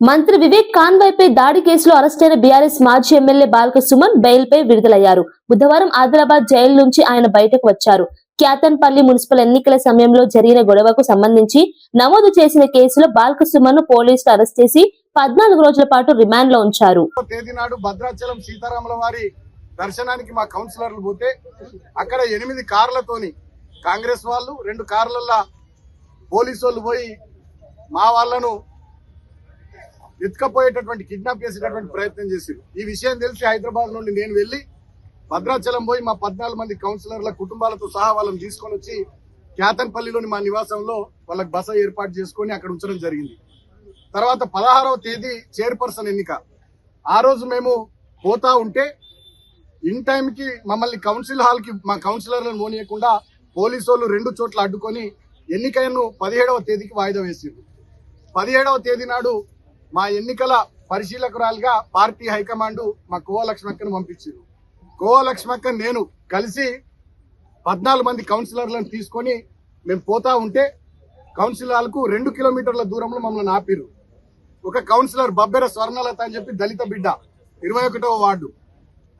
మంత్రి వివేక్ కాన్వాయ్ పై దాడి కేసులో అరెస్టైన బీఆర్ఎస్ మాజీ ఎమ్మెల్యే బాల్క సుమన్ బెయిల్ పై విడుదలయ్యారు. బుధవారం ఆదిలాబాద్ జైలు నుంచి ఆయన బయటకు వచ్చారు. క్యాతన్పల్లి మున్సిపల్ ఎన్నికల సమయంలో జరిగిన గొడవకు సంబంధించి నమోదు చేసిన కేసులో బాల్క సుమన్ పోలీసులు అరెస్ట్ చేసి 14 రోజుల పాటు రిమాండ్ లో ఉంచారు. తేదీ నాడు భద్రాచలం సీతారాముల వారి దర్శనానికి మా కౌన్సిలర్లు పోతే అక్కడ 8 కార్లతోని కాంగ్రెస్ వాళ్ళు 2 కార్లల్లో పోలీసు వాళ్ళు పోయి మా వాళ్ళను ఎత్తుకపోయేటటువంటి కిడ్నాప్ చేసేటటువంటి ప్రయత్నం చేశారు. ఈ విషయం తెలిసి హైదరాబాద్ నుండి నేను వెళ్లి భద్రాచలం పోయి మా 14 మంది కౌన్సిలర్ల కుటుంబాలతో సహా వాళ్ళని తీసుకొని వచ్చి క్యాతన్పల్లిలోని మా నివాసంలో వాళ్ళకి బస ఏర్పాటు చేసుకొని అక్కడ ఉంచడం జరిగింది. తర్వాత 16వ తేదీ చైర్పర్సన్ ఎన్నిక. ఆ రోజు మేము పోతా ఉంటే ఇన్ టైంకి మమ్మల్ని కౌన్సిల్ హాల్కి మా కౌన్సిలర్లను పోనీయకుండా పోలీసు వాళ్ళు 2 చోట్ల అడ్డుకొని ఎన్నికను 17వ తేదీకి వాయిదా వేసారు. 17వ తేదీ నాడు మా ఎన్నికల పరిశీలకురాలుగా పార్టీ హైకమాండ్ మా కోవా లక్ష్మక్కను పంపించారు. కోవా లక్ష్మక్క నేను కలిసి 14 మంది కౌన్సిలర్లను తీసుకొని మేము పోతా ఉంటే కౌన్సిల్ హాల్కు 2 కిలోమీటర్ల దూరంలో మమ్మల్ని ఆపిరు. ఒక కౌన్సిలర్ బబ్బెర స్వర్ణలత అని చెప్పి దళిత బిడ్డ 21వ వార్డు,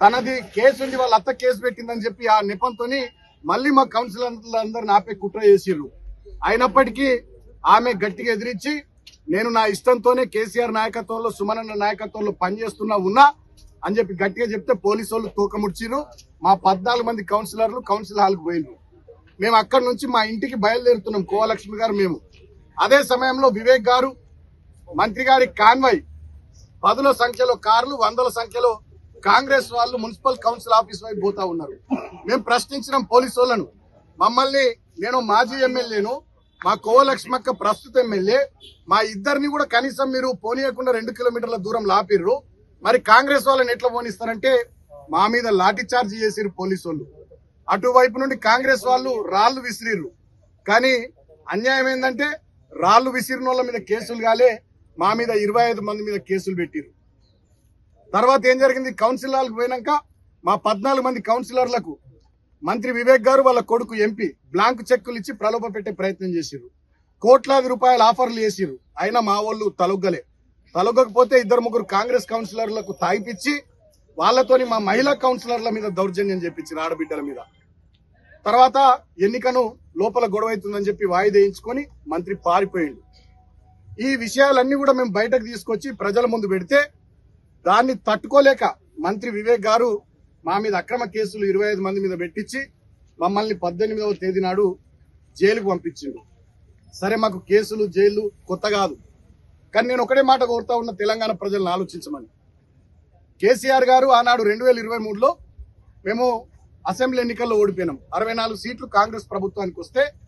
తనది కేసు ఉంది, వాళ్ళ అత్త కేసు పెట్టిందని చెప్పి ఆ నెపంతో మళ్ళీ మా కౌన్సిలర్లందరిని ఆపే కుట్ర చేసిర్రు. అయినప్పటికీ ఆమె గట్టిగా ఎదిరించి నేను నా ఇష్టంతోనే కేసీఆర్ నాయకత్వంలో సుమనన్న నాయకత్వంలో పనిచేస్తున్నా ఉన్నా అని చెప్పి గట్టిగా చెప్తే పోలీసు వాళ్ళు తూకముడ్చిరు. మా 14 మంది కౌన్సిలర్లు కౌన్సిల్ హాల్కు పోయినారు. మేము అక్కడి నుంచి మా ఇంటికి బయలుదేరుతున్నాం కోవలక్ష్మి గారు మేము. అదే సమయంలో వివేక్ గారు మంత్రి గారి కాన్వాయ్ 10ల సంఖ్యలో కార్లు 100ల సంఖ్యలో కాంగ్రెస్ వాళ్ళు మున్సిపల్ కౌన్సిల్ ఆఫీస్ వైపు పోతా ఉన్నారు. మేము ప్రశ్నించిన పోలీసు వాళ్ళను, మమ్మల్ని, నేను మాజీ ఎమ్మెల్యేను, మా కోవలక్ష్మక్క ప్రస్తుత ఎమ్మెల్యే, మా ఇద్దరిని కూడా కనీసం మీరు పోనీయకుండా 2 కిలోమీటర్ల దూరం లాపిర్రు, మరి కాంగ్రెస్ వాళ్ళని ఎట్లా పోనిస్తారంటే మా మీద లాఠీ చార్జ్ చేసిరు పోలీసు వాళ్ళు. అటువైపు నుండి కాంగ్రెస్ వాళ్ళు రాళ్లు విసిరిర్రు. కానీ అన్యాయం ఏంటంటే రాళ్లు విసిరిన వాళ్ళ మీద కేసులు కాలే, మా మీద 25 మంది మీద కేసులు పెట్టిరు. తర్వాత ఏం జరిగింది, కౌన్సిల్ హాల్కి పోయినాక మా 14 మంది కౌన్సిలర్లకు మంత్రి వివేక్ గారు వాళ్ళ కొడుకు ఎంపీ బ్లాంక్ చెక్కులు ఇచ్చి ప్రలోభ పెట్టే ప్రయత్నం చేసిరు. కోట్లాది రూపాయల ఆఫర్లు చేసిరు. అయినా మా వాళ్ళు తలొగ్గకపోతే 2-3 కాంగ్రెస్ కౌన్సిలర్లకు తాగిపిచ్చి వాళ్ళతోని మా మహిళా కౌన్సిలర్ల మీద దౌర్జన్యం చేపించారు, ఆడబిడ్డల మీద. తర్వాత ఎన్నికను లోపల గొడవ అవుతుందని చెప్పి వాయిదేయించుకొని మంత్రి పారిపోయిండు. ఈ విషయాలన్నీ కూడా మేము బయటకు తీసుకొచ్చి ప్రజల ముందు పెడితే దాన్ని తట్టుకోలేక మంత్రి వివేక్ గారు మా మీద అక్రమ కేసులు 25 మంది మీద పెట్టించి మమ్మల్ని 18వ తేదీ నాడు జైలుకు పంపించిండు. సరే, మాకు కేసులు జైలు కొత్త కాదు, కానీ నేను ఒకటే మాట కోరుతా ఉన్న తెలంగాణ ప్రజలను ఆలోచించమని. కేసీఆర్ గారు ఆనాడు 2023లో మేము అసెంబ్లీ ఎన్నికల్లో ఓడిపోయినాం. 64 సీట్లు కాంగ్రెస్ ప్రభుత్వానికి వస్తే